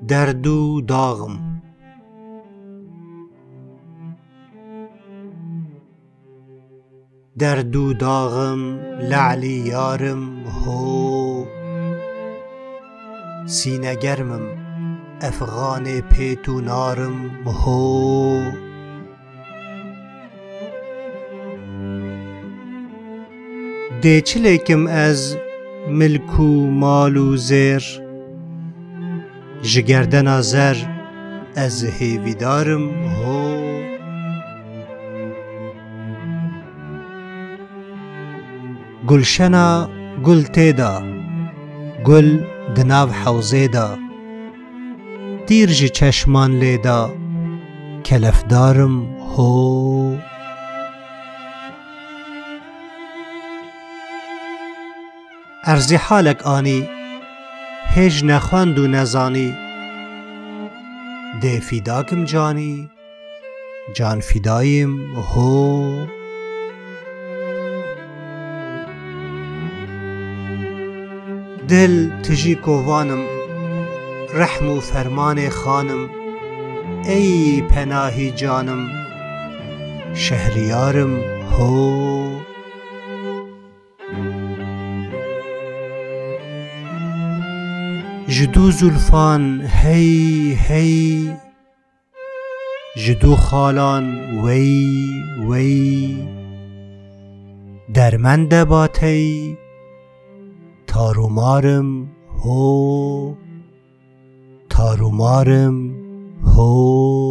دردو داغم دردو داغم لعلی یارم هو سینه گرمم افغان پیتو نارم هو دی چلیکم از ملکو مالو زیر جگردن زر از هیویدارم هو گلشنا گل تیدا گل دناو حوزه دا دیر جی چشمان لیدا کلفدارم هو ارزی حالک آنی هیج نخواند و نزانی دی فیداکم جانی جان فیدایم هو دل تجی کووانم رحم و فرمان خانم ای پناهی جانم شهریارم هو جدو زلفان هی هی جدو خالان وی وی در من دباتی تارومارم هو تارومارم هو